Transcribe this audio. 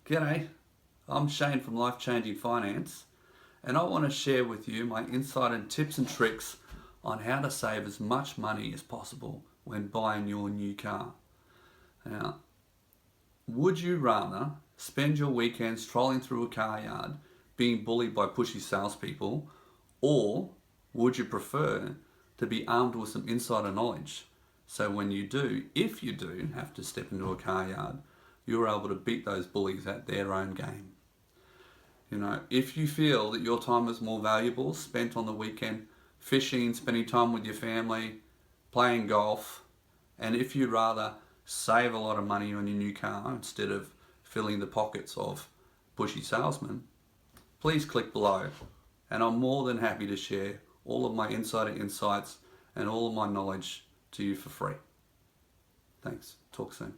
G'day, I'm Shane from Life Changing Finance, and I want to share with you my insight and tips and tricks on how to save as much money as possible when buying your new car. Now, would you rather spend your weekends trolling through a car yard being bullied by pushy salespeople, or would you prefer to be armed with some insider knowledge so when you do, if you do have to step into a car yard, you're able to beat those bullies at their own game? You know, if you feel that your time is more valuable spent on the weekend fishing, spending time with your family, playing golf, and if you'd rather save a lot of money on your new car instead of filling the pockets of pushy salesmen, please click below, and I'm more than happy to share all of my insider insights and all of my knowledge to you for free. Thanks. Talk soon.